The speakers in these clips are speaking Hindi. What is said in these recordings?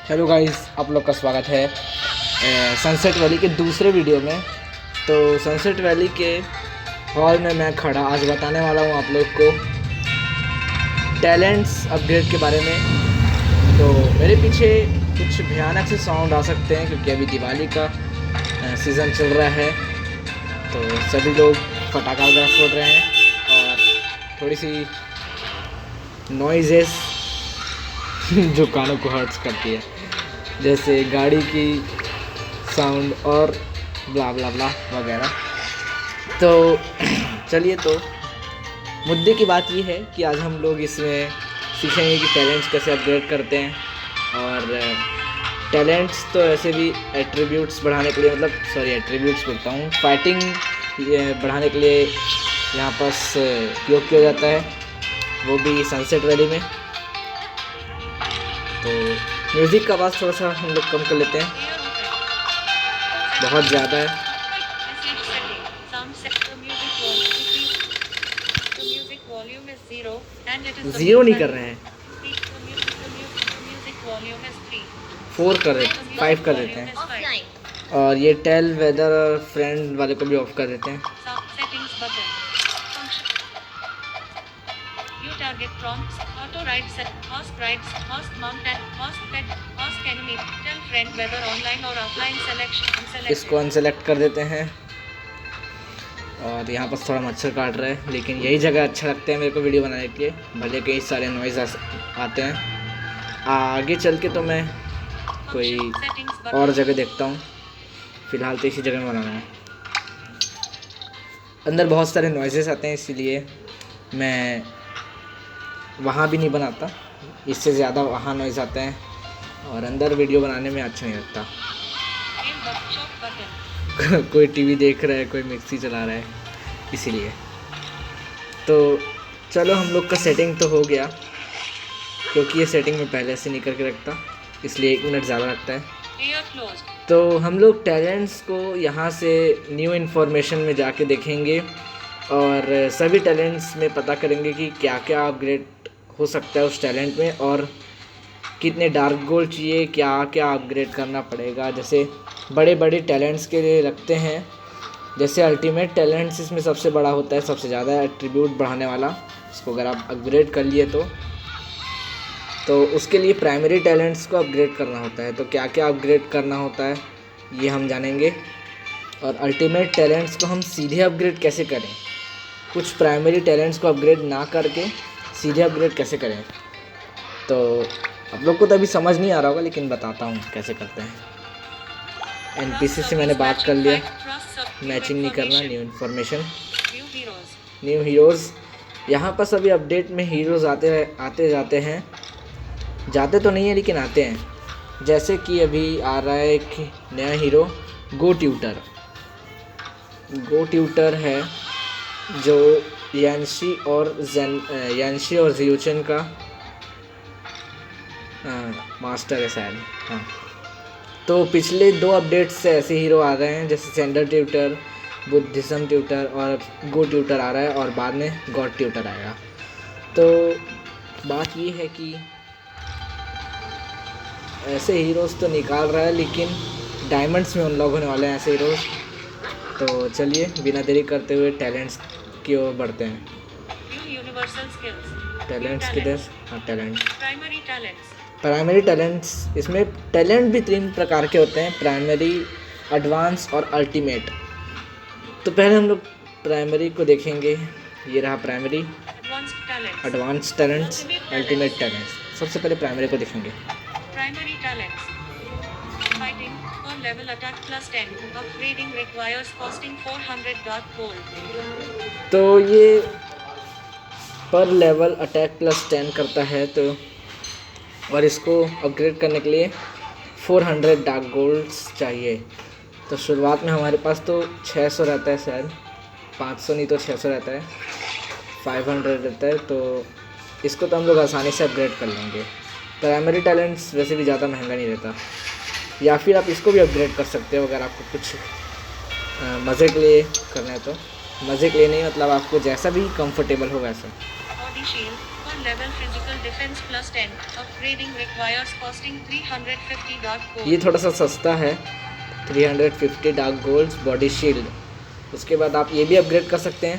हेलो गाइस, आप लोग का स्वागत है सनसेट वैली के दूसरे वीडियो में। तो सनसेट वैली के हॉल में मैं खड़ा आज बताने वाला हूँ आप लोग को टैलेंट्स अपग्रेड के बारे में। तो मेरे पीछे कुछ भयानक से साउंड आ सकते हैं क्योंकि अभी दिवाली का सीज़न चल रहा है, तो सभी लोग फटाखा वगैरह फोड़ रहे हैं और थोड़ी सी नॉइजेस जो कानों को हर्ट्स करती है, जैसे गाड़ी की साउंड और ब्ला ब्ला ब्ला वगैरह। तो चलिए, तो मुद्दे की बात ये है कि आज हम लोग इसमें सीखेंगे कि टैलेंट्स कैसे अपग्रेड करते हैं। और टैलेंट्स तो ऐसे भी एट्रीब्यूट्स बढ़ाने के लिए, एट्रीब्यूट्स बोलता हूँ, फाइटिंग बढ़ाने के लिए यहाँ पास उपयोग किया जाता है, वो भी सनसेट वैली में। तो म्यूज़िक का आवाज़ थोड़ा सा हम लोग कम कर लेते हैं, बहुत ज़्यादा है। ज़ीरो नहीं कर रहे हैं, 4 कर देते हैं, 5 कर देते हैं। और ये टेल वेदर और फ्रेंड वाले को भी ऑफ कर देते हैं। Target prompts, auto ride set, host rides, host mount and host pet, host enemy, tell friend whether online or offline selection, इसको अनसेलेक्ट कर देते हैं। और यहाँ पर थोड़ा मच्छर काट रहा है, लेकिन यही जगह अच्छा लगता है मेरे को वीडियो बनाने के लिए, भले कई सारे नॉइज़ आते हैं। आगे चल के तो मैं कोई और जगह देखता हूँ, फ़िलहाल तो इसी जगह में बनाना है। अंदर बहुत सारे नॉइज़ेस आते हैं, इसीलिए मैं वहाँ भी नहीं बनाता, इससे ज़्यादा वहाँ नॉइज़ आते हैं और अंदर वीडियो बनाने में अच्छा नहीं लगता। कोई टीवी देख रहा है, कोई मिक्सी चला रहा है, इसीलिए। तो चलो, हम लोग का सेटिंग तो हो गया, क्योंकि ये सेटिंग में पहले से नहीं करके रखता, इसलिए 1 मिनट ज़्यादा लगता है। तो हम लोग टैलेंट्स को यहाँ से न्यू इन्फॉर्मेशन में जाके देखेंगे और सभी टैलेंट्स में पता करेंगे कि क्या क्या अपग्रेड हो सकता है उस टैलेंट में, और कितने डार्क गोल्ड चाहिए, क्या क्या अपग्रेड करना पड़ेगा। जैसे बड़े बड़े टैलेंट्स के लिए रखते हैं, जैसे अल्टीमेट टैलेंट्स इसमें सबसे बड़ा होता है, सबसे ज़्यादा एट्रीब्यूट बढ़ाने वाला। इसको अगर आप अपग्रेड कर लिए तो उसके लिए प्राइमरी टैलेंट्स को अपग्रेड करना होता है। तो क्या क्या अपग्रेड करना होता है ये हम जानेंगे, और अल्टीमेट टैलेंट्स को हम सीधे अपग्रेड कैसे करें, कुछ प्राइमरी टैलेंट्स को अपग्रेड ना करके सीधे अपग्रेड कैसे करें। तो आप लोग को तो अभी समझ नहीं आ रहा होगा, लेकिन बताता हूँ कैसे करते हैं। एनपीसी से मैंने बात कर लिया, मैचिंग नहीं करना, न्यू इन्फॉर्मेशन, न्यू हीरोज़। यहाँ पर सभी अपडेट में हीरोज़ आते जाते हैं, जाते तो नहीं है लेकिन आते हैं। जैसे कि अभी आ रहा है एक नया हीरो गो ट्यूटर है, जो यानशी और जियोचन का मास्टर है शायद। हाँ, तो पिछले 2 अपडेट्स से ऐसे हीरो आ रहे हैं, जैसे सेंडर ट्यूटर, बुद्धिज्म ट्यूटर और गो ट्यूटर आ रहा है, और बाद में गॉड ट्यूटर आएगा। तो बात ये है कि ऐसे हीरोज़ तो निकाल रहा है, लेकिन डायमंड्स में अनलॉक होने वाले हैं ऐसे हीरोज़। तो चलिए, बिना देरी करते हुए टैलेंट्स की ओर बढ़ते हैं। टैलेंट्स किधर? हाँ, प्राइमरी टैलेंट्स। इसमें टैलेंट भी 3 प्रकार के होते हैं, प्राइमरी, एडवांस और अल्टीमेट। तो पहले हम लोग प्राइमरी को देखेंगे। ये रहा primary, advance talents, ultimate talents. सबसे पहले प्राइमरी को देखेंगे। Primary talents. Fighting, per level attack plus 10. Upgrading requires costing 400 dark gold. तो ये पर लेवल अटैक प्लस 10 करता है, तो और इसको अपग्रेड करने के लिए 400 डार्क गोल्ड्स चाहिए। तो शुरुआत में हमारे पास तो 600 रहता है, शायद 500 नहीं तो 600 रहता है, 500 रहता है। तो इसको तो हम लोग आसानी से अपग्रेड कर लेंगे। प्राइमरी टैलेंट्स वैसे भी ज़्यादा महंगा नहीं रहता, या फिर आप इसको भी अपग्रेड कर सकते हो अगर आपको कुछ मज़े के लिए करना है। तो मज़े के लिए नहीं, मतलब आपको जैसा भी कंफर्टेबल हो वैसा। 1 level physical defense plus 10. Upgrading requires costing 350 dark gold. ये थोड़ा सा सस्ता है, 350 डार्क गोल्ड्स बॉडी शील्ड। उसके बाद आप ये भी अपग्रेड कर सकते हैं।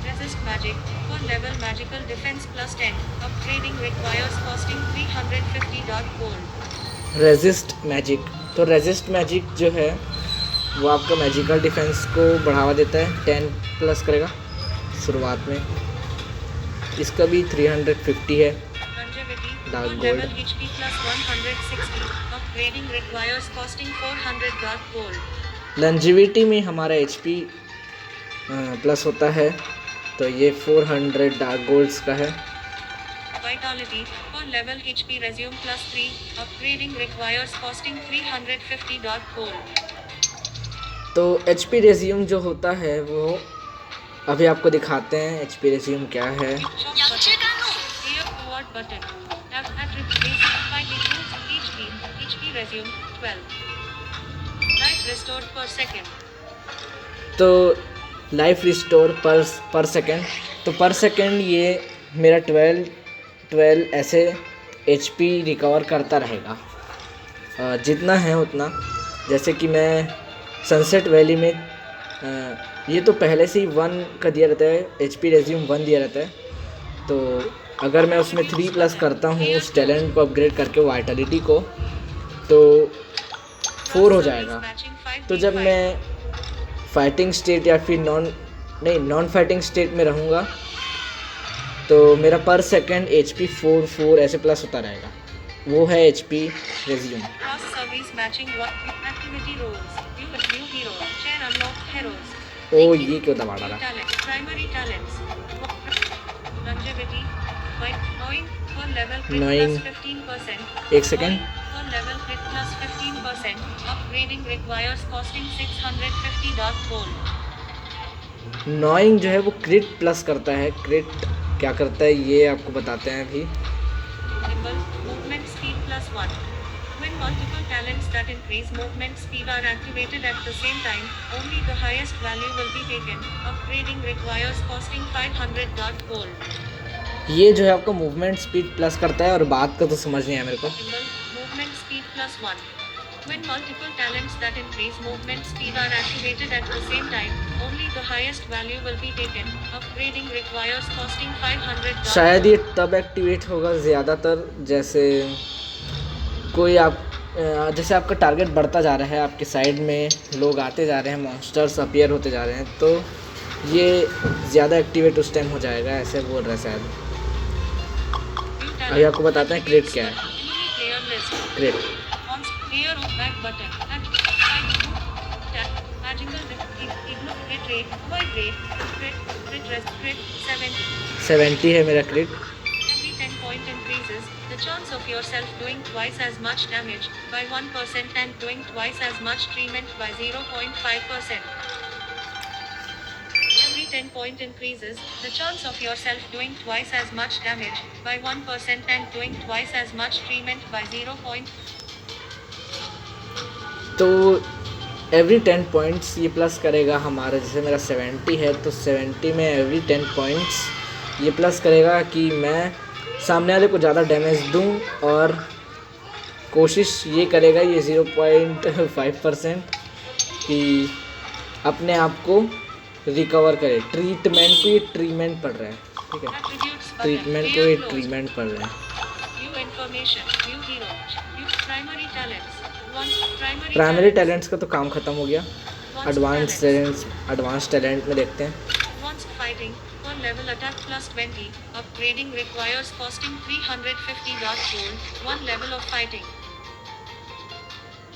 Resist magic. 1 level magical defense plus 10. Upgrading requires costing 350 dark gold. Resist magic, तो रेजिस्ट मैजिक जो है वो आपका मैजिकल डिफेंस को बढ़ावा देता है, 10 प्लस करेगा शुरुआत में। इसका भी 350 है dark gold. HP plus 160. Upgrading requires costing 400 dark gold. लंजिविटी में हमारा HP प्लस होता है, तो ये 400 डार्क गोल्ड्स का है। Vitality. 1 level HP resume plus 3. Upgrading requires costing 350 dark gold. तो HP रेज्यूम जो होता है वो अभी आपको दिखाते हैं HP रेज्यूम क्या है। Clear forward button. Attributes. Find includes HP resume 12. Life restored per second. तो लाइफ रिस्टोर पर सेकेंड, तो पर सेकेंड ये मेरा 12 ऐसे HP रिकवर करता रहेगा, जितना है उतना। जैसे कि मैं सनसेट वैली में ये तो पहले से ही 1 का दिया रहता है, HP रेज्यूम 1 दिया रहता है। तो अगर मैं उसमें 3 प्लस करता हूँ उस टैलेंट को अपग्रेड करके वाइटलिटी को, तो 4 हो जाएगा। तो जब मैं फाइटिंग स्टेट या फिर नॉन फाइटिंग स्टेट में रहूँगा तो मेरा पर सेकंड HP 4 ऐसे प्लस होता रहेगा। वो है HP रेज्यूम। ओ ये क्यों दबा डाला? एक second. Upgrading requires costing 650 dark gold. Knowing जो है वो क्रिट प्लस करता है। क्रिट क्या करता है ये आपको बताते हैं अभी। Movement speed plus 1. When multiple talents that increase movement speed are activated at the same time, only the highest value will be taken. Upgrading requires costing 500 dark gold. ये जो है आपका मूवमेंट स्पीड प्लस करता है, और बात का तो समझ नहीं आया मेरे को। Movement speed plus 1. When multiple talents that increase movement speed are activated at the same time, only the highest value will be taken. Upgrading requires costing 500 dark. शायद ये तब एक्टिवेट होगा ज़्यादातर जैसे कोई जैसे आपका टारगेट बढ़ता जा रहा है, आपके साइड में लोग आते जा रहे हैं, मॉन्स्टर्स अपीयर होते जा रहे हैं, तो ये ज़्यादा एक्टिवेट उस टाइम हो जाएगा, ऐसे बोल रहे हैं शायद। अभी आपको बताते हैं क्रिट क्या है। क्रिट Crit 70 है मेरा क्रिट। Every 10 point increases the chance of yourself doing twice as much damage by 1% and doing twice as much treatment by 0.5%. Every 10 point increases the chance of yourself doing twice as much damage by 1% and doing twice as much treatment by 0.5%. तो एवरी 10 पॉइंट्स ये प्लस करेगा हमारा। जैसे मेरा 70 है तो 70 में एवरी 10 पॉइंट्स ये प्लस करेगा कि मैं सामने वाले को ज़्यादा डैमेज दूं, और कोशिश ये करेगा ये 0.5% कि अपने आप को रिकवर करे। ट्रीटमेंट को ये ट्रीटमेंट पड़ रहा है, ठीक है, ट्रीटमेंट को ये ट्रीटमेंट पड़ रहा है। प्राइमरी टैलेंट्स का तो काम ख़त्म हो गया। एडवांस टैलेंट में देखते हैं। Fighting 1 level attack plus 20. Upgrading requires costing 350 dark gold. 1 level of fighting.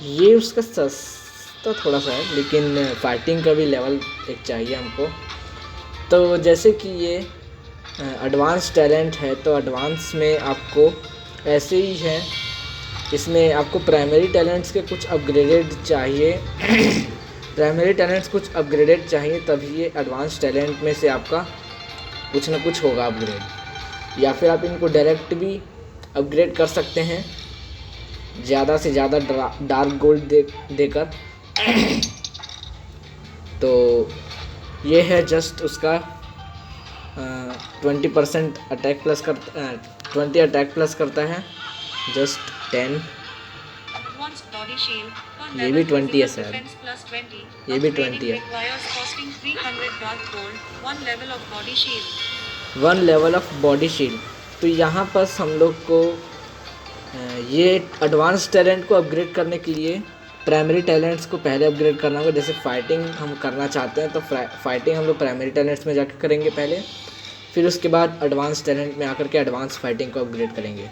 ये उसका सस्ता थोड़ा सा है, लेकिन फाइटिंग का भी लेवल एक चाहिए हमको। तो जैसे कि ये एडवांस टैलेंट है, तो एडवांस में आपको ऐसे ही है, इसमें आपको प्राइमरी टैलेंट्स के कुछ अपग्रेडेड चाहिए। प्राइमरी टैलेंट्स कुछ अपग्रेडेड चाहिए, तभी ये एडवांस टैलेंट में से आपका कुछ ना कुछ होगा अपग्रेड, या फिर आप इनको डायरेक्ट भी अपग्रेड कर सकते हैं ज़्यादा से ज़्यादा डार्क गोल्ड देकर। तो ये है जस्ट उसका 20% अटैक प्लस कर 20 अटैक प्लस करता है, just 10। Advanced body shield. Per ये level भी 20 है physical सर, defense plus 20. ये भी Upgrading 20 है। requires costing 300 dark gold. 1 level of body shield. 1 level of body shield. तो यहाँ पर हम लोग को ये एडवांस टैलेंट को अपग्रेड करने के लिए प्राइमरी टैलेंट्स को पहले अपग्रेड करना होगा। जैसे फाइटिंग हम करना चाहते हैं तो फाइटिंग हम लोग प्राइमरी टैलेंट्स में जाकर करेंगे पहले, फिर उसके बाद एडवांस टैलेंट में आकर के एडवांस फाइटिंग को अपग्रेड करेंगे।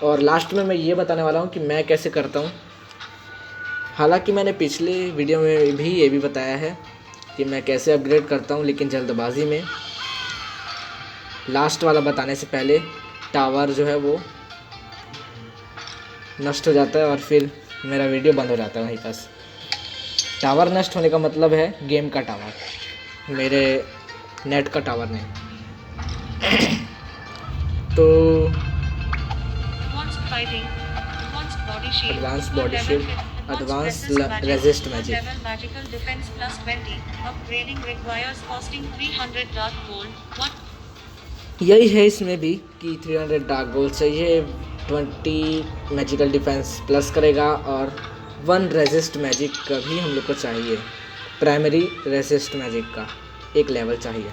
और लास्ट में मैं ये बताने वाला हूँ कि मैं कैसे करता हूँ। हालांकि मैंने पिछले वीडियो में भी ये भी बताया है कि मैं कैसे अपग्रेड करता हूँ, लेकिन जल्दबाजी में लास्ट वाला बताने से पहले टावर जो है वो नष्ट हो जाता है और फिर मेरा वीडियो बंद हो जाता है वहीं पास। टावर नष्ट होने का मतलब है गेम का टावर, मेरे नेट का टावर नहीं। तो Advanced fighting. Advanced body shield. Advanced Per body level shield. advanced Advanced resist resist magic. magic. Per level magical defense plus 20. Upgrading requires costing 300 dark gold. 1 यही है इसमें भी कि 300 डार्क गोल्ड चाहिए, 20 मैजिकल डिफेंस प्लस करेगा और 1 रेजिस्ट मैजिक का भी हम लोग को चाहिए। प्राइमरी रेजिस्ट मैजिक का एक लेवल चाहिए।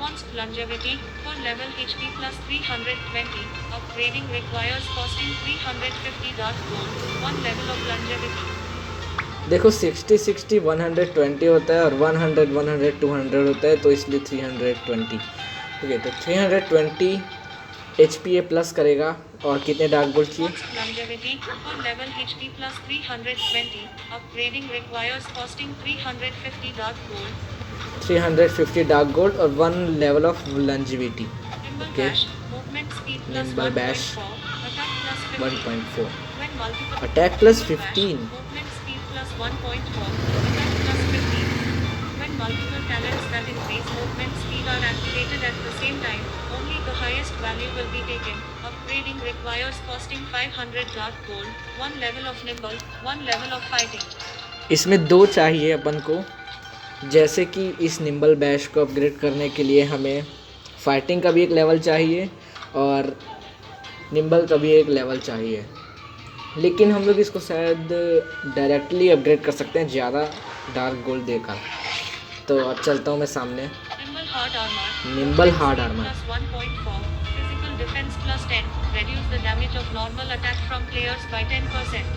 Advanced longevity. Per level HP plus 320. Upgrading requires costing 350 dark gold. 1 level of longevity. देखो 60 60 120 होता है और 100 100 200 होता है, तो इसलिए 320। ठीक है, तो 320 HP प्लस करेगा और कितने डार्क गोल्ड चाहिए? Advanced longevity. Per level HP plus 320. Upgrading requires costing 350 dark gold. 350 dark gold और 1 level of longevity. Nimble Okay. dash. Movement speed plus Nimble dash. 1.4. Attack plus 15. 1.4 When multiple Attack plus Nimble dash, 15. movement speed plus 1.4. Attack plus 15. When multiple talents that increase movement speed are activated at the same time, only the highest value will be taken. Upgrading requires costing 500 dark gold. 1 level of nimble. 1 level of fighting. इसमें 2 चाहिए अपन को। जैसे कि इस निम्बल बैश को अपग्रेड करने के लिए हमें फाइटिंग का भी एक लेवल चाहिए और निम्बल का भी एक लेवल चाहिए, लेकिन हम लोग इसको शायद डायरेक्टली अपग्रेड कर सकते हैं ज़्यादा डार्क गोल्ड देकर। तो अब चलता हूँ मैं सामने। Nimble hard armor. Nimble Movement hard speed armor. Plus 1.4. Physical defense plus 10. Reduce the damage of normal attack from players by 10%.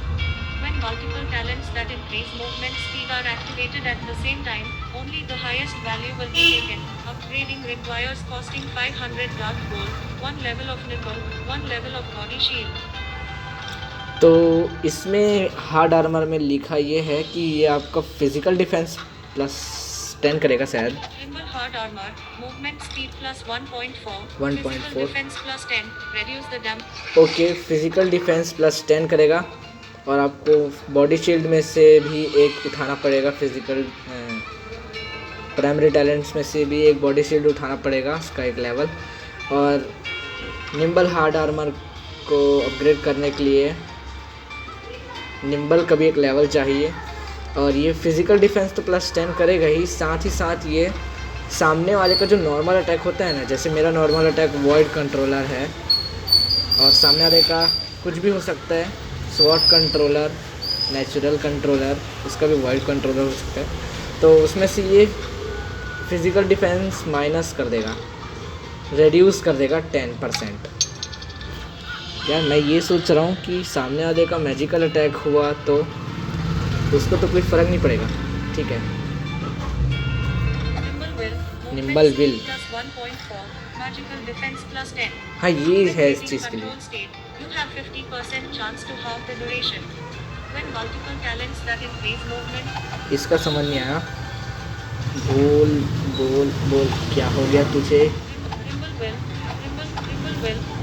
When multiple talents that increase movement speed are activated at the same time, only the highest value will be taken. Upgrading requires costing 500 dark gold. 1 level of nimble. 1 level of body shield. तो इसमें हार्ड आर्मर में लिखा ये है कि ये आपका फिजिकल डिफेंस प्लस 10 करेगा शायद। Nimble hard armor. Movement speed plus 1.4. 1.4. Physical defense plus 10. Reduce the damage. Okay, physical defence plus 10 करेगा और आपको बॉडी शील्ड में से भी एक उठाना पड़ेगा। फिजिकल प्राइमरी टैलेंट्स में से भी एक बॉडी शील्ड उठाना पड़ेगा, उसका एक लेवल। और निम्बल हार्ड आर्मर को अपग्रेड करने के लिए निम्बल का भी एक लेवल चाहिए। और ये फिजिकल डिफेंस तो प्लस 10 करेगा ही साथ ये सामने वाले का जो नॉर्मल अटैक होता है ना, जैसे मेरा नॉर्मल अटैक वॉइड कंट्रोलर है और सामने वाले का कुछ भी हो सकता है, स्वॉर्ड कंट्रोलर, नेचुरल कंट्रोलर, उसका भी वॉइड कंट्रोलर हो सकता है। तो उसमें से ये फिजिकल डिफेंस माइनस कर देगा, रिड्यूस कर देगा 10%। यार मैं ये सोच रहा हूँ कि सामने वाले का मैजिकल अटैक हुआ तो उसको तो कोई फ़र्क नहीं पड़ेगा। ठीक है, Nimble Nimble will. Movement will. speed plus 1.4. Magical defense plus 10. हाँ ये When है इस reaching चीज़ के लिए। control state, you have 50% chance to halve the duration. When multiple talents that increase movement. इसका समझ नहीं आया। बोल बोल बोल, क्या हो गया तुझे? Nimble will.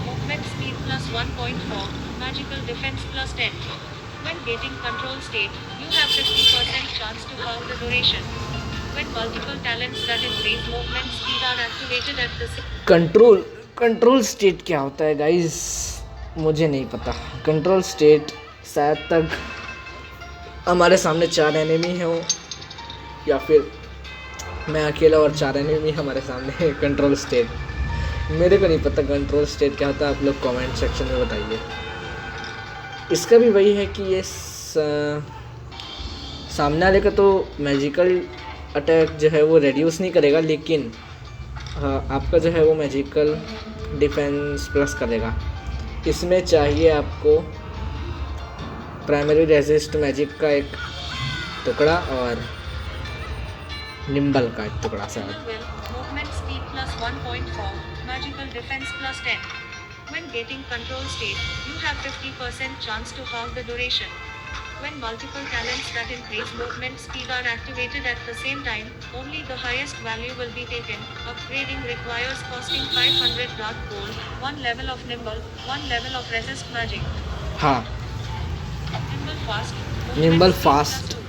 Movement speed plus 1.4. Magical defense plus 10. When getting control state, you have 50% chance to halve the duration. When multiple talents that increase movement speed are activated at the same. Control state क्या होता है गाइस? मुझे नहीं पता। कंट्रोल स्टेट शायद तक हमारे सामने 4 एनिमी हो या फिर मैं अकेला और 4 एनिमी हमारे सामने। कंट्रोल स्टेट, मेरे को नहीं पता कंट्रोल स्टेट क्या होता है, आप लोग कमेंट सेक्शन में बताइए। इसका भी वही है कि ये सामने वाले का तो मैजिकल अटैक जो है वो रेड्यूस नहीं करेगा, लेकिन आपका जो है वो मैजिकल डिफेंस प्लस करेगा। इसमें चाहिए आपको प्राइमरी रेजिस्ट मैजिक का एक टुकड़ा और निम्बल का एक टुकड़ा सा। Movement speed plus 1.4, magical defense plus 10. When getting control state, you have 50% chance to halve the duration. When multiple talents that increase movement speed are activated at the same time, only the highest value will be taken. Upgrading requires costing 500 dark gold, 1 level of nimble, 1 level of resist magic. हाँ, Nimble fast. Nimble speed fast plus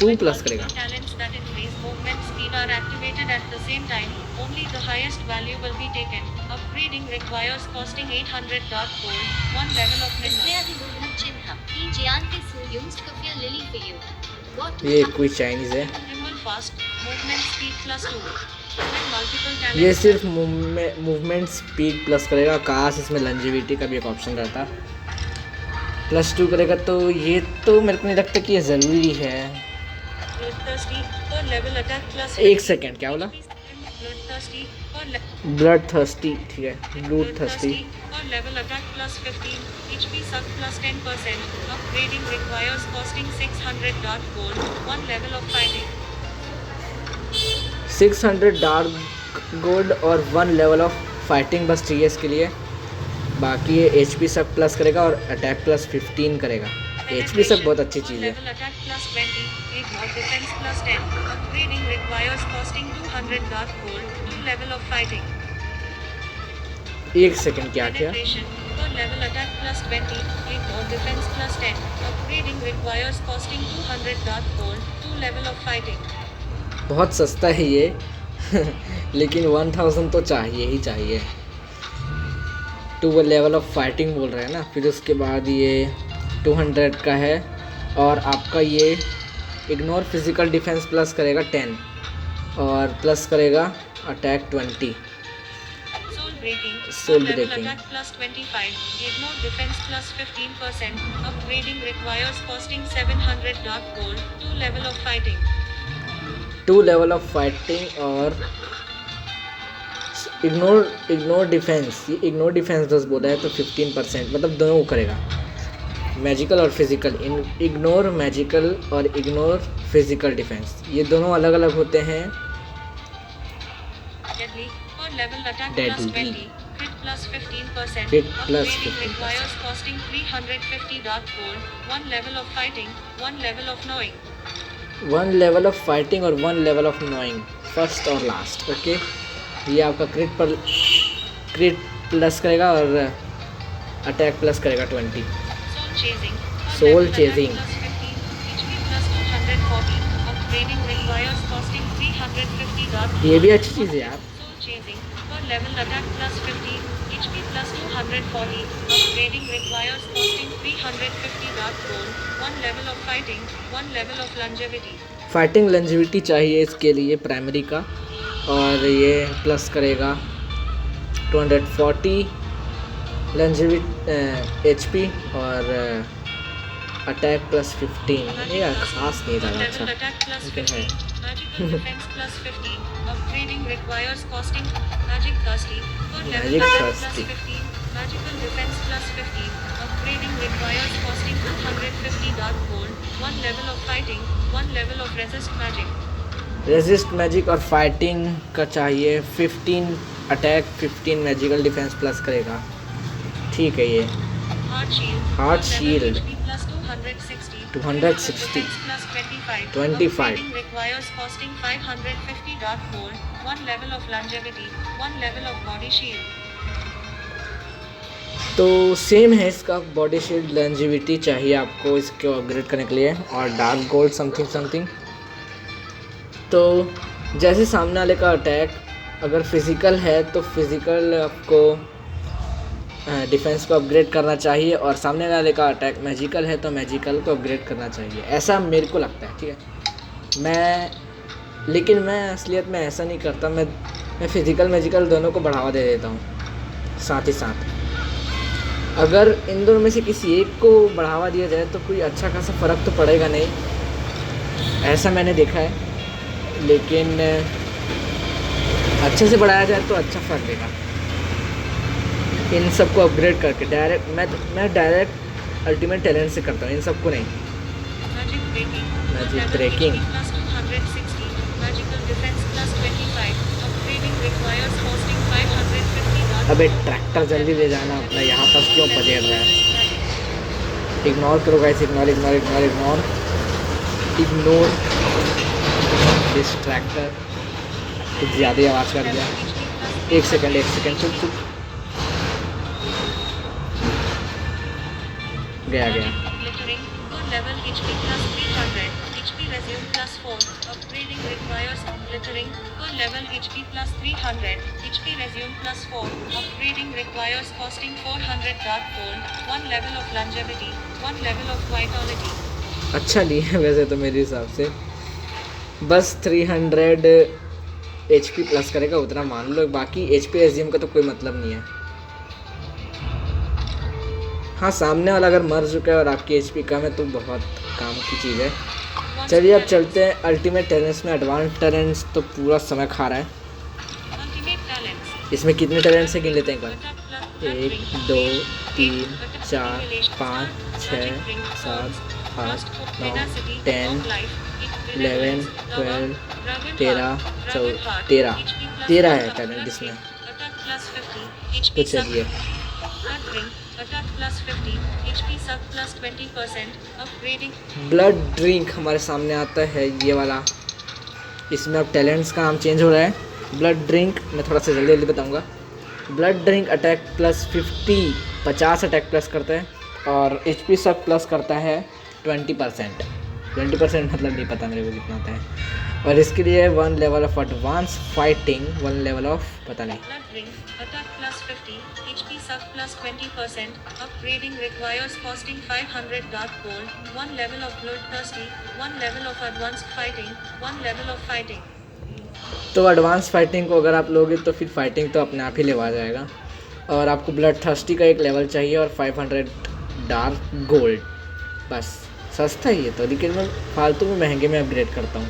2 When plus multiple करेगा। talents that increase movement speed are activated at the same time, only the highest value will be taken. Upgrading requires costing 800 dark gold, 1 level of nimble. ये कोई चाइनीज़ है। Nimble fast, movement speed plus 2. When multiple talents ये सिर्फ मूवमेंट स्पीड प्लस करेगा। काश इसमें लंजिविटी का भी एक ऑप्शन रहता, +2 करेगा। तो ये तो मेरे को नहीं लगता कि ये ज़रूरी है। Bloodthirsty, per level attack plus 1 second, क्या बोला? Bloodthirsty, per ब्लड थर्स्टी, ठीक है, blood thirsty. per level attack plus 15, HP suck plus 10%. Upgrading requires costing 600 dark gold, 1 level of fighting. 600 dark gold और 1 लेवल ऑफ फाइटिंग बस चाहिए इसके लिए। बाकी ये HP सब प्लस करेगा और अटैक प्लस 15 करेगा। HP सब बहुत अच्छी चीज़ है। Level attack plus 20, ignore defense plus 10. Upgrading requires costing 200 dark gold, 2 level of fighting. 1 second, क्या क्या? Penetration, per level attack plus 20, ignore defense plus 10. Upgrading requires costing 200 dark gold, 2 level of fighting. बहुत सस्ता है ये लेकिन 1000 तो चाहिए ही चाहिए। 2 लेवल ऑफ फाइटिंग बोल रहे हैं ना। फिर उसके बाद ये 200 का है और आपका ये इग्नोर फिजिकल डिफेंस प्लस करेगा 10 और प्लस करेगा attack 20। Soul breaking, attack plus 25, ignore defense plus 15%. Upgrading requires costing 700 dark gold, 2 level of fighting. 2 level of fighting और इग्नोर डिफेंस। ये इग्नोर डिफेंस बस बोला है तो 15%, मतलब दोनों को करेगा, मैजिकल और फिजिकल। इग्नोर मैजिकल और इग्नोर फिजिकल डिफेंस, ये दोनों अलग अलग होते हैं। Deadly, per level attack Deadly. plus 20, crit plus 15%. Crit plus Upgrading 15%. requires costing 350 dark gold, 1 level of fighting, 1 level of knowing. 1 level of fighting और 1 लेवल ऑफ नोइंग, फर्स्ट और लास्ट। ओके, ये आपका क्रिट प्लस करेगा और अटैक प्लस करेगा 20। Soul Soul chasing, per level chasing. attack plus 15, HP plus 240. Upgrading requires costing 350 dark gold. ये भी अच्छी चीज़ है यार। Soul chasing, per level attack plus 15, HP plus 240. Upgrading requires costing 350 dark gold, 1 level of fighting, 1 level of longevity. Fighting लंजिविटी चाहिए इसके लिए प्राइमरी का, और ये प्लस करेगा 240 HP और अटैक प्लस 15। ये खास नहीं था अच्छा, Level attack plus लेकिन 50, है। magical defense plus 15. Upgrading requires costing magic thirsty, per level Magic attack thirsty. plus 15, magical defense plus 15. Upgrading requires costing 250 dark gold, 1 level of fighting, 1 level of resist magic. Resist magic और फाइटिंग का चाहिए 15 अटैक 15 मैजिकल डिफेंस प्लस करेगा। ठीक है, ये Heart shield, Heart per level shield. HP plus 260, 260, defense plus 25. 25. Upgrading requires costing 550 dark gold, 1 level of longevity, 1 level of body shield. तो सेम है इसका। बॉडी शील्ड लंजिविटी चाहिए आपको इसको अपग्रेड करने के लिए, और डार्क गोल्ड समथिंग समथिंग। तो जैसे सामने वाले का अटैक अगर फिज़िकल है तो फिज़िकल आपको डिफेंस को अपग्रेड करना चाहिए, और सामने वाले का अटैक मैजिकल है तो मैजिकल को अपग्रेड करना चाहिए, ऐसा मेरे को लगता है। ठीक है, मैं लेकिन मैं असलियत में ऐसा नहीं करता। मैं फिज़िकल मैजिकल दोनों को बढ़ावा दे देता हूँ साथ ही साथ। अगर इन दोनों में से किसी एक को बढ़ावा दिया जाए तो कोई अच्छा खासा फ़र्क तो पड़ेगा नहीं, ऐसा मैंने देखा है। लेकिन अच्छे से बढ़ाया जाए तो अच्छा फ़र्क देगा। इन सबको अपग्रेड करके डायरेक्ट मैं डायरेक्ट अल्टीमेट टैलेंट से करता हूँ, इन सबको नहीं। Magic breaking. Magic Level breaking. HP plus 260. Magical defense plus 25. Upgrading requires costing 550 gold. अबे ट्रैक्टर जल्दी ले जाना अपना, यहाँ पास क्यों पजेड़ रहा है? इग्नोर करो guys, ignore ignore ignore ignore ignore this tractor. कुछ ज़्यादा ही आवाज़ कर दिया। एक सेकंड चुप चुप। गया Glittering. Good level HP plus 300. HP resume plus 4. Upgrading requires glittering. Good level HP plus 300. HP resume plus 4. Upgrading requires costing 400 dark gold. 1 level of longevity. 1 level of vitality. अच्छा नहीं है वैसे तो मेरे हिसाब से। बस 300 HP प्लस करेगा उतना मान लो, बाकी HP रेज्यूम का तो कोई मतलब नहीं है। हाँ, सामने वाला अगर मर चुका है और आपकी HP कम है तो बहुत काम की चीज़ है। चलिए अब चलते हैं अल्टीमेट टैलेंट्स में। एडवांस टैलेंट्स तो पूरा समय खा रहा है। Ultimate talents. इसमें कितने टैलेंट्स से गिन लेते हैं एक बार? 1 2 3 4 5 6 7 8 9 10 11 12 13 13 है टैलेंट इसमें। तो चलिए Attack plus 50, HP sub plus 20%, upgrading. Blood drink हमारे सामने आता है ये वाला। इसमें अब टैलेंट्स का नाम चेंज हो रहा है। ब्लड ड्रिंक मैं थोड़ा सा जल्दी जल्दी बताऊंगा। Blood drink attack plus 50 attack plus करता है और HP सब प्लस करता है 20%। 20% मतलब नहीं पता मेरे को कितना होता है। और इसके लिए 1 level of advance fighting, 1 level of पता नहीं। Blood drink, attack plus 50, HP sub plus 20%, upgrading requires costing 500 dark gold, 1 level of bloodthirsty, 1 level of advanced fighting, 1 level of fighting. तो एडवांस फाइटिंग को अगर आप लोगे तो फिर फाइटिंग तो अपने आप ही लेवा जाएगा। और आपको ब्लड थर्स्टी का एक लेवल चाहिए और 500 डार्क गोल्ड। बस सस्ता ही है तो, लेकिन मैं फालतू में महंगे में अपग्रेड करता हूँ।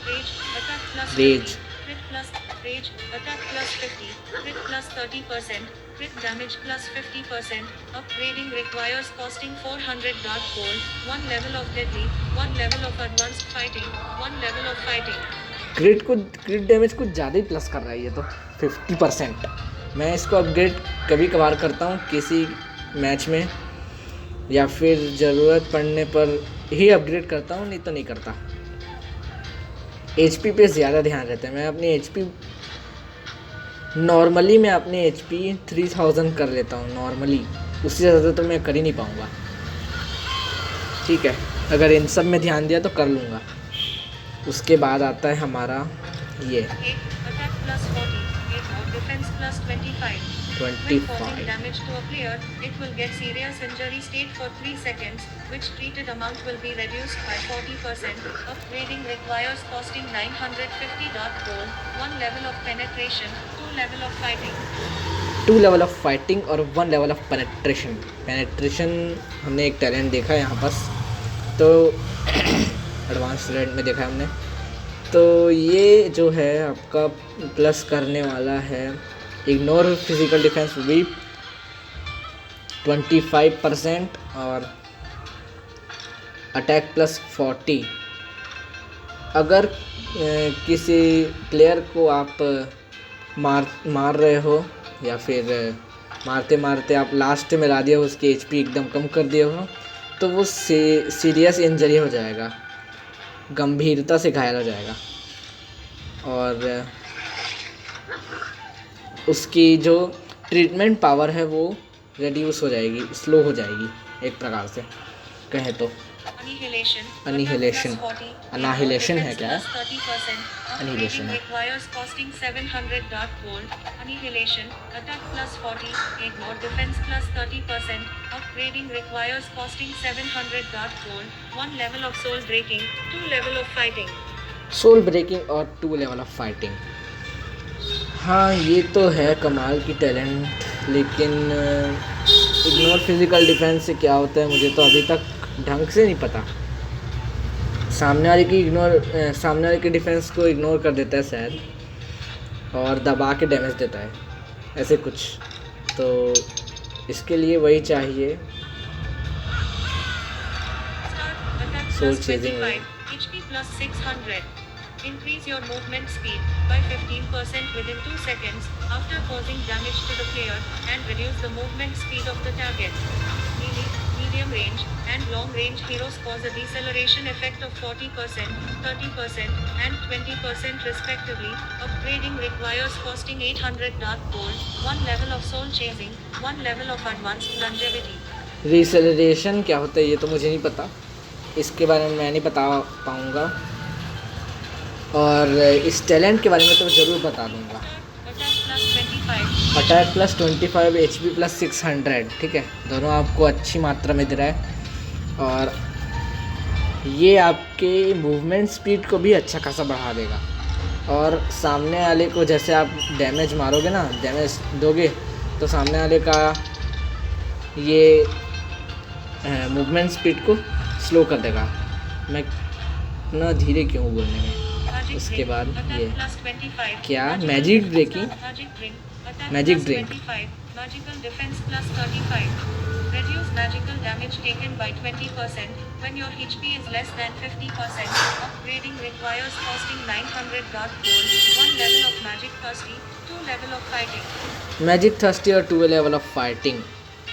Rage, attack plus Rage. 50, crit plus rage, attack plus 50, crit plus 30%, crit damage plus 50%, upgrading requires costing 400 dark gold, 1 level of deadly, 1 level of advanced fighting, 1 level of fighting. क्रिट damage कुछ ज़्यादा ही प्लस कर रहा है ये तो 50%। मैं इसको अपग्रेड कभी कभार करता हूँ किसी मैच में, या फिर ज़रूरत पड़ने पर ही अपग्रेड करता हूँ, नहीं तो नहीं करता। HP पे ज़्यादा ध्यान रहता है। मैं अपनी HP नॉर्मली मैं अपनी HP 3000 कर लेता हूँ नॉर्मली, उससे ज़्यादा तो मैं कर ही नहीं पाऊँगा। ठीक है, अगर इन सब में ध्यान दिया तो कर लूँगा। उसके बाद आता है हमारा ये 8, attack plus 40, 8 more defense plus 25. When causing 25। damage to a player, it will get serious injury state for 3 seconds, which treated amount will be reduced by 40%. Upgrading requires costing 950 dark gold, 1 level of penetration, 2 level of fighting. 2 level of fighting और 1 लेवल ऑफ पेनेट्रेशन। पेनेट्रेशन हमने एक टैलेंट देखा है यहाँ पास, तो एडवांस टैलेंट में देखा है हमने। तो ये जो है आपका प्लस करने वाला है इग्नोर फिजिकल डिफेंस वीप 25% और अटैक प्लस 40। अगर किसी प्लेयर को आप मार रहे हो या फिर मारते मारते आप लास्ट में ला दिया, उसकी HP एकदम कम कर दिए हो, तो वो सीरियस इंजरी हो जाएगा, गंभीरता से घायल हो जाएगा और उसकी जो ट्रीटमेंट पावर है वो रिड्यूस हो जाएगी, स्लो हो जाएगी एक प्रकार से कहें तो। Annihilation. Annihilation. Attack plus 40. Annihilation है Defense क्या? plus 30%. Annihilation Upgrading है। requires costing 700 dark gold. Annihilation. Attack plus 40. Ignore defense plus 30%. Upgrading requires costing 700 dark gold. 1 level of soul breaking. 2 level of fighting. सोल ब्रेकिंग और 2 लेवल ऑफ फाइटिंग। हाँ ये तो है कमाल की टैलेंट, लेकिन इग्नोर फिजिकल डिफेंस से क्या होता है मुझे तो अभी तक ढंग से नहीं पता। सामने वाले की डिफेंस को इग्नोर कर देता है शायद और दबा के डैमेज देता है, ऐसे कुछ। तो इसके लिए वही चाहिए, Attack Soul plus chasing 25. HP plus 600. Increase your movement speed by 15% within 2 seconds after causing damage to the player, and reduce the movement speed of the target. Melee, medium range, and long range heroes cause a deceleration effect of 40%, 30%, and 20% respectively. Upgrading requires costing 800 dark gold, 1 level of soul chasing, 1 level of advanced longevity. रिसेलरेशन क्या होता है ये तो मुझे नहीं पता, इसके बारे में मैं नहीं बता पाऊँगा, और इस टैलेंट के बारे में तो मैं ज़रूर बता दूँगा। Attack plus 25. Attack plus 25, HP plus 600, ठीक है, दोनों आपको अच्छी मात्रा में दे रहा है, और ये आपके मूवमेंट स्पीड को भी अच्छा खासा बढ़ा देगा। और सामने वाले को जैसे आप डैमेज मारोगे ना, डैमेज दोगे, तो सामने वाले का ये मूवमेंट स्पीड को स्लो कर देगा। मैं इतना धीरे क्यों बोलने में। Magic उसके Drink. बाद Attack ये plus 25. क्या? Magical Magic Defense Breaking? plus Magic Drink. Attack Magic plus Drink. 25. Magical Defense plus 35. Reduce magical damage taken by 20% when your HP is less than 50%. Upgrading requires costing 900 dark gold, 1 level of Magic Thirsty, 2 level of Fighting. Magic thirsty और 2 लेवल ऑफ फाइटिंग,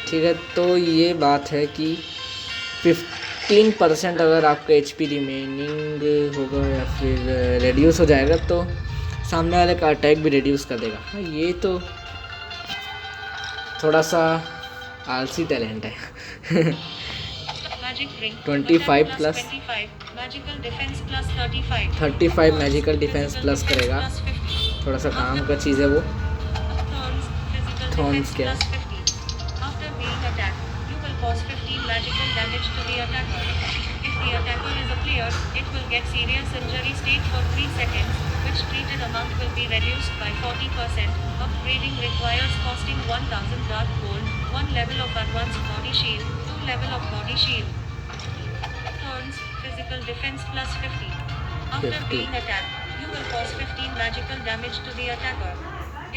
ठीक है। तो ये बात है कि 15% अगर आपका HP रिमेनिंग होगा या फिर रेड्यूस हो जाएगा तो सामने वाले का अटैक भी रेड्यूस कर देगा। हाँ ये तो थोड़ा सा आलसी टैलेंट है। Magic Drink. 25 Attack plus 25. Magical Defense plus 35. 35 magical defence plus करेगा, Plus 50. थोड़ा सा काम का चीज़ है वो। Thorns, physical Thorns defense क्या? plus 50. After being attacked, you will cause 15 magical damage to the attacker. If the attacker is a player, it will get serious injury state for 3 seconds, which treated amount will be reduced by 40%. Upgrading requires costing 1000 dark gold, 1 level of advanced body shield, 2 level of body shield. Thorns, physical defense plus 50. After 50. being attacked, you will cause 15 magical damage to the attacker.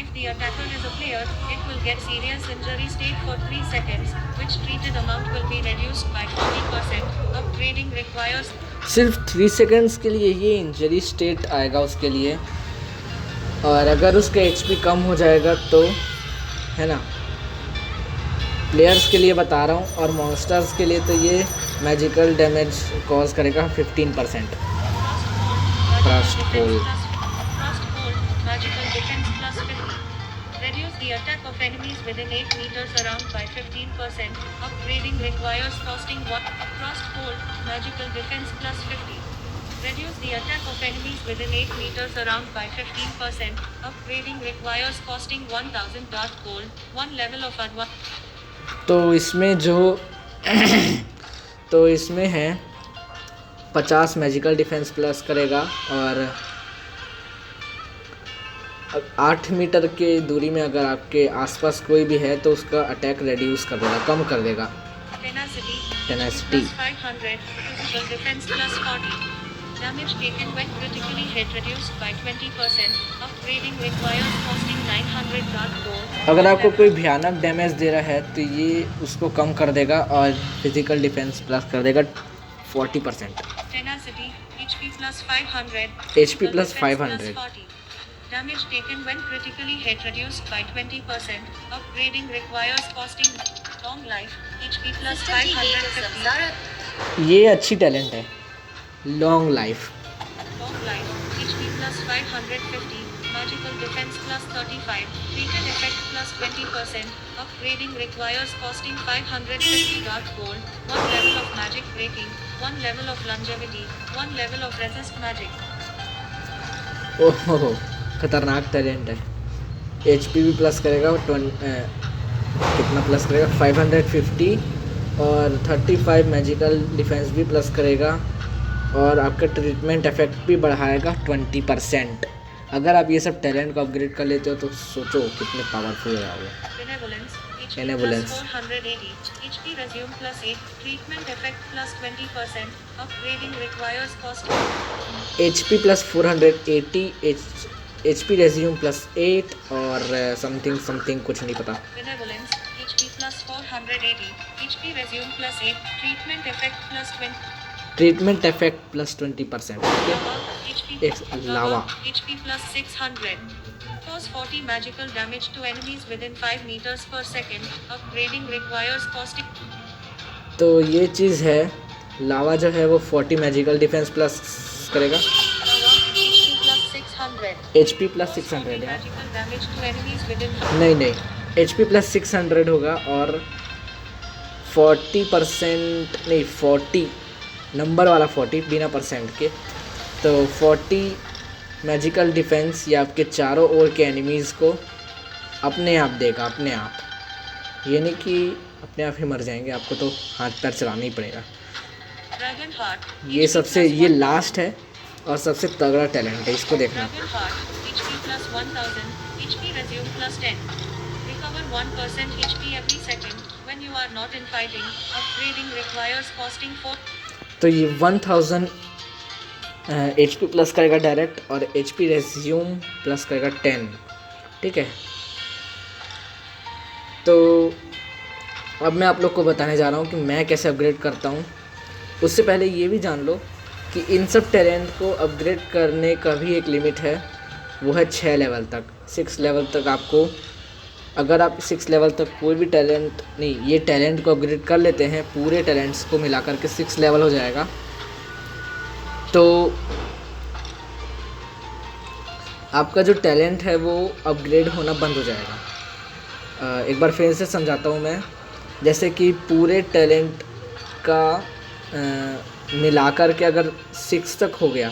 If the attacker is a player, it will get serious injury state for 3 seconds, which treated amount will be reduced by 40%. Upgrading requires सिर्फ 3 सेकंड्स के लिए ये इंजरी स्टेट आएगा उसके लिए, और अगर उसका HP कम हो जाएगा तो, है ना, प्लेयर्स के लिए बता रहा हूँ, और मॉन्स्टर्स के लिए तो ये मैजिकल डैमेज कॉज करेगा 15%। Frost Frost Hold, Hold. Frost Hold, magical defense plus 50. Reduce the attack of enemies within 8 meters around by 15%. Upgrading requires costing 1. Frost Hold, magical defense plus 50. Reduce the attack of enemies within 8 meters around by 15%. Upgrading requires costing 1000 dark gold, 1 level of advanced. तो इसमें जो तो इसमें है 50 मैजिकल डिफेंस प्लस करेगा, और 8 मीटर के दूरी में अगर आपके आसपास कोई भी है तो उसका अटैक रेड्यूस कर देगा, कम कर देगा। Tenacity. Tenacity. Plus 500. Physical defense plus 40. Damage taken when critically hit reduced by 20%. Upgrading requires costing 900 dark gold. अगर आपको कोई भयानक डैमेज दे रहा है तो ये उसको कम कर देगा और फिजिकल डिफेंस प्लस कर देगा 40%। Tenacity. HP plus 500. HP plus Physical defense 500. plus 40. Damage taken when critically hit reduced by 20%. Upgrading requires costing long life. HP plus 550. ये अच्छी टैलेंट है, long life. Long life. HP plus 550. Magical defense plus 35. Treated effect plus 20%. Upgrading requires costing 550 dark gold. 1 level of magic breaking. 1 level of longevity, 1 level of resist magic. ओहो, खतरनाक टैलेंट है। HP भी प्लस करेगा, कितना प्लस करेगा 550, और 35 मैजिकल डिफेंस भी प्लस करेगा, और आपका ट्रीटमेंट इफेक्ट भी बढ़ाएगा 20%। अगर आप ये सब टैलेंट को अपग्रेड कर लेते हो तो सोचो कितने पावरफुल हो जाओगे। Benevolence, HP Benevolence. plus 480, HP resume plus 8, treatment effect plus 20%, upgrading requires cost. HP plus 480, HP resume plus 8 और समथिंग समथिंग कुछ नहीं पता। Benevolence, HP plus 480, HP resume plus 8, treatment effect plus 20. Treatment effect plus 20%। Lava, HP, It's lava. HP plus 600. Cause 40 magical damage to enemies within 5 meters per second. Upgrading requires caustic. तो ये चीज़ है, लावा जो है वो 40 मैजिकल डिफेंस प्लस करेगा। Lava, HP plus 600. HP plus 600 है। Magical damage to enemies within. नहीं, HP प्लस 600 होगा, और 40% नहीं, 40 नंबर वाला 40 बिना परसेंट के, तो 40 मैजिकल डिफेंस या आपके चारों ओर के एनिमीज़ को अपने आप देगा, अपने आप। ये नहीं कि अपने आप ही मर जाएंगे, आपको तो हाथ पैर चलाना ही पड़ेगा। Dragon Heart. ये सबसे, ये लास्ट है और सबसे तगड़ा टैलेंट है, इसको देखना। Dragon Heart. HP plus 1000. HP resume plus 10. Recover 1% HP every second when you are not in fighting. Upgrading requires costing 4. तो ये 1000 HP प्लस करेगा डायरेक्ट, और HP रेज्यूम प्लस करेगा 10, ठीक है। तो अब मैं आप लोग को बताने जा रहा हूँ कि मैं कैसे अपग्रेड करता हूँ। उससे पहले ये भी जान लो कि इन सब टैलेंट को अपग्रेड करने का भी एक लिमिट है, वो है 6 लेवल तक। 6 लेवल तक आपको, अगर आप 6 लेवल तक कोई भी टैलेंट नहीं, ये टैलेंट को अपग्रेड कर लेते हैं, पूरे टैलेंट्स को मिला करके 6 लेवल हो जाएगा, तो आपका जो टैलेंट है वो अपग्रेड होना बंद हो जाएगा। एक बार फिर से समझाता हूँ मैं। जैसे कि पूरे टैलेंट का मिलाकर के अगर 6 तक हो गया,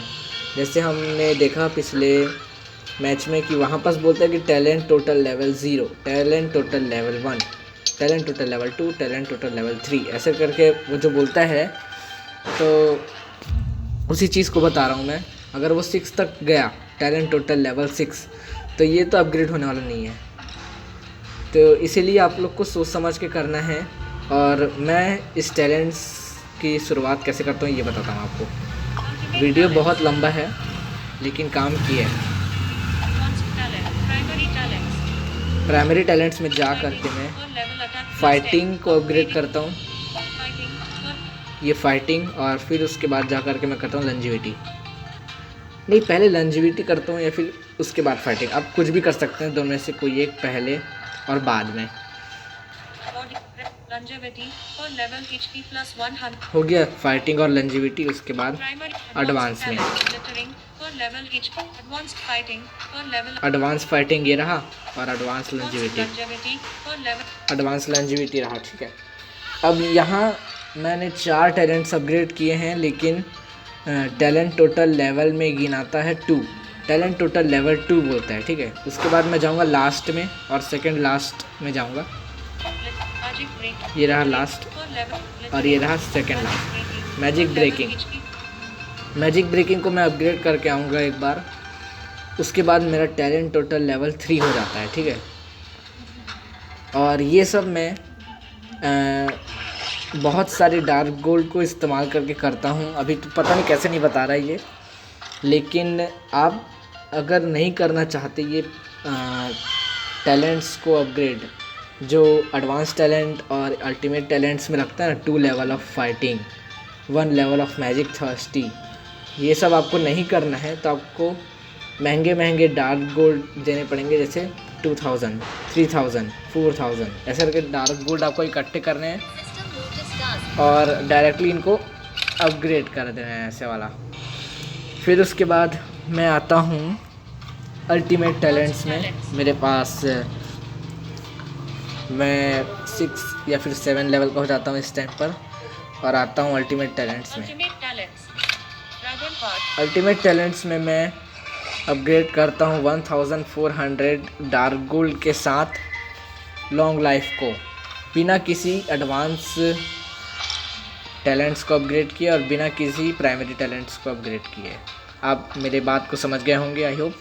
जैसे हमने देखा पिछले मैच में कि वहाँ पास बोलता है कि talent total level 0, talent total level 1, talent total level 2, talent total level 3, ऐसे करके वो जो बोलता है, तो उसी चीज़ को बता रहा हूँ मैं। अगर वो 6 तक गया, टैलेंट टोटल लेवल 6, तो ये तो अपग्रेड होने वाला नहीं है। तो इसीलिए आप लोग को सोच समझ के करना है, और मैं इस टैलेंट्स की शुरुआत कैसे करता हूँ ये बताता हूँ आपको। वीडियो बहुत लंबा है लेकिन काम की है। प्राइमरी टैलेंट्स में जा करके मैं फाइटिंग को अपग्रेड करता हूँ, ये फाइटिंग, और फिर उसके बाद जा करके मैं करता हूँ लंजिविटी। नहीं, पहले लंजिविटी करता हूँ या फिर उसके बाद फाइटिंग, आप कुछ भी कर सकते हैं, दोनों में से कोई एक पहले और बाद में। हो गया फाइटिंग और लंजिविटी, उसके बाद एडवांस में एडवांस फाइटिंग ये रहा, और एडवांस लंजिविटी रहा, ठीक है। अब यहाँ मैंने 4 टैलेंट्स अपग्रेड किए हैं, लेकिन टैलेंट टोटल लेवल में गिनाता है 2, टैलेंट टोटल लेवल 2 बोलता है, ठीक है। उसके बाद मैं जाऊँगा लास्ट में, और सेकंड लास्ट में जाऊँगा। ये रहा लास्ट, और ये रहा सेकंड लास्ट। मैजिक ब्रेकिंग को मैं अपग्रेड करके आऊँगा एक बार, उसके बाद मेरा टैलेंट टोटल लेवल 3 हो जाता है, ठीक है। और ये सब मैं बहुत सारे डार्क गोल्ड को इस्तेमाल करके करता हूँ। अभी तो पता नहीं कैसे नहीं बता रहा ये, लेकिन आप अगर नहीं करना चाहते ये टैलेंट्स को अपग्रेड, जो एडवांस टैलेंट और अल्टीमेट टैलेंट्स में लगता है ना, 2 level of fighting, 1 level of magic thirsty, ये सब आपको नहीं करना है, तो आपको महंगे डार्क गोल्ड देने पड़ेंगे, जैसे 2000, 3000, 4000, ऐसे करके डार्क गोल्ड आपको इकट्ठे करने हैं और डायरेक्टली इनको अपग्रेड कर देना है, ऐसे वाला। फिर उसके बाद मैं आता हूँ अल्टीमेट टैलेंट्स में। मेरे पास मैं 6 या फिर 7 लेवल का हो जाता हूँ इस टाइम पर, और आता हूँ अल्टीमेट टैलेंट्स में। Ultimate talents. Dragon Heart. Ultimate talents में मैं अपग्रेड करता हूँ 1400 डार्क गोल्ड के साथ लॉन्ग लाइफ को, बिना किसी एडवांस टैलेंट्स को अपग्रेड किए और बिना किसी प्राइमरी टैलेंट्स को अपग्रेड किए। आप मेरे बात को समझ गए होंगे आई होप।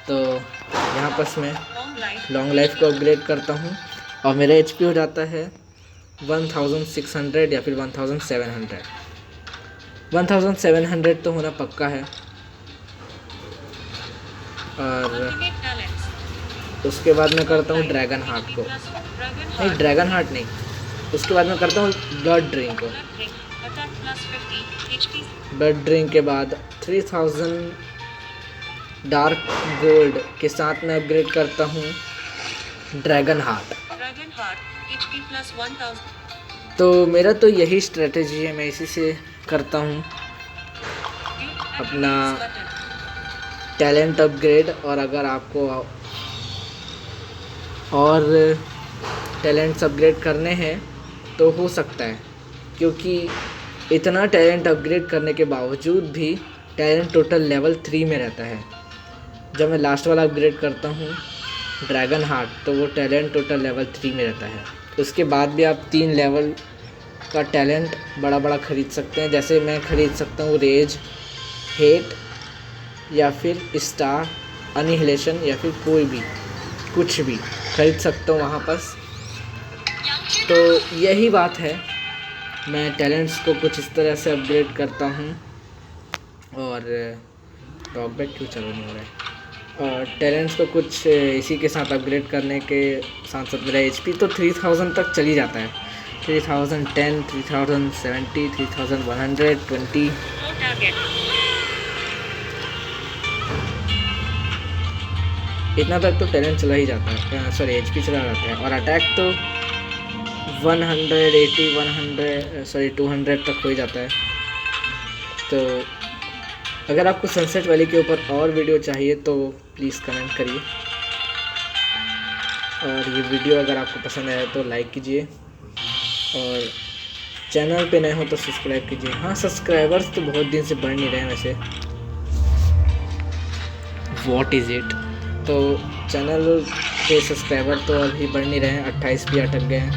तो यहाँ पर मैं Long life. लॉन्ग लाइफ को अपग्रेड करता हूँ और मेरा HP हो जाता है 1600 या फिर 1700। 1700 तो होना पक्का है। और Ultimate talents. उसके बाद मैं करता हूँ ड्रैगन हार्ट HP को, plus Dragon नहीं Heart. ड्रैगन हार्ट नहीं, उसके बाद मैं करता हूँ ब्लड ड्रिंक को। Blood Ring. Attack plus 50 HP. Blood drink के बाद 3000 डार्क गोल्ड के साथ मैं अपग्रेड करता हूँ dragon heart. Dragon Heart. HP plus 1000. तो मेरा तो यही स्ट्रेटेजी है, मैं इसी से करता हूँ View अपना attributes button. Talent upgrade. और अगर आपको और टैलेंट्स अपग्रेड करने हैं तो हो सकता है, क्योंकि इतना टैलेंट अपग्रेड करने के बावजूद भी टैलेंट टोटल लेवल 3 में रहता है। जब मैं लास्ट वाला अपग्रेड करता हूँ ड्रैगन हार्ट तो वो टैलेंट टोटल लेवल 3 में रहता है। उसके बाद भी आप 3 लेवल का टैलेंट बड़ा बड़ा ख़रीद सकते हैं, जैसे मैं ख़रीद सकता हूँ रेज, हेट या फिर स्टार, अनिहिलेशन या फिर कोई भी कुछ भी खरीद सकता हूँ वहाँ पर। तो यही बात है, मैं टैलेंट्स को कुछ इस तरह से अपग्रेड करता हूँ। और टॉकबैक क्यों चालू नहीं हो रहा है। और टैलेंट्स को कुछ इसी के साथ अपग्रेड करने के साथ साथ मेरा HP तो 3000 तक चली जाता है। 3010, 3070, 3120। No target. इतना तक तो टैलेंट चला ही जाता है, सॉरी HP चला जाता है। और अटैक तो 200 तक हो ही जाता है। तो अगर आपको सनसेट वैली के ऊपर और वीडियो चाहिए तो प्लीज़ कमेंट करिए। और ये वीडियो अगर आपको पसंद आया तो लाइक कीजिए और चैनल पे नए हो तो सब्सक्राइब कीजिए। हाँ, सब्सक्राइबर्स तो बहुत दिन से बढ़ नहीं रहे हैं वैसे, व्हाट इज़ इट। तो चैनल के सब्सक्राइबर तो अभी बढ़ नहीं रहे हैं, 28 भी अटक गए हैं।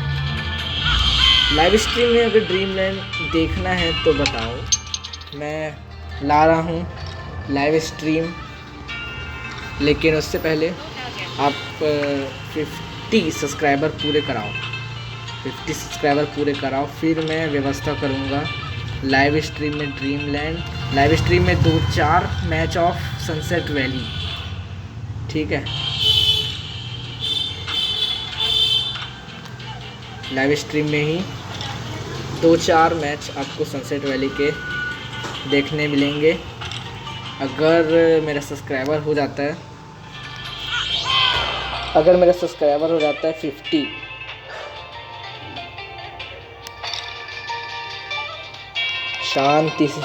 लाइव स्ट्रीम में अगर ड्रीमलैंड देखना है तो बताओ, मैं ला रहा हूँ लाइव स्ट्रीम, लेकिन उससे पहले आप 50 सब्सक्राइबर पूरे कराओ। 50 सब्सक्राइबर पूरे कराओ, फिर मैं व्यवस्था करूँगा लाइव स्ट्रीम में ड्रीमलैंड, लाइव स्ट्रीम में 2-4 मैच ऑफ सनसेट वैली, ठीक है। लाइव स्ट्रीम में ही 2-4 मैच आपको सनसेट वैली के देखने मिलेंगे। अगर मेरा सब्सक्राइबर हो जाता है, अगर मेरा सब्सक्राइबर हो जाता है 50, शांति से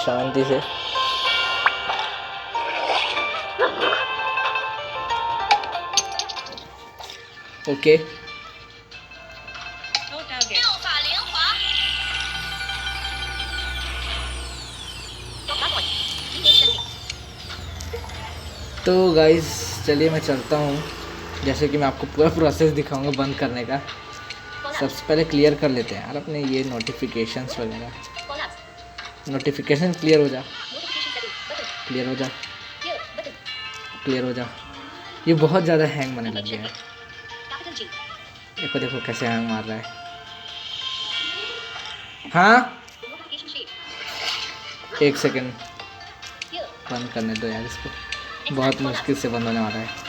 ओके। No target. तो गाइस चलिए मैं चलता हूँ, जैसे कि मैं आपको पूरा प्रोसेस दिखाऊंगा बंद करने का। सबसे पहले क्लियर कर लेते हैं यार अपने ये नोटिफिकेशंस वगैरह। नोटिफिकेशन क्लियर हो जा, क्लियर हो जा, क्लियर हो जा। ये बहुत ज़्यादा हैंग मारने लग गया है, देखो देखो कैसे हैंग मार रहा है। हाँ, एक सेकंड बंद करने दो यार इसको, बहुत मुश्किल से बंद होने वाला है।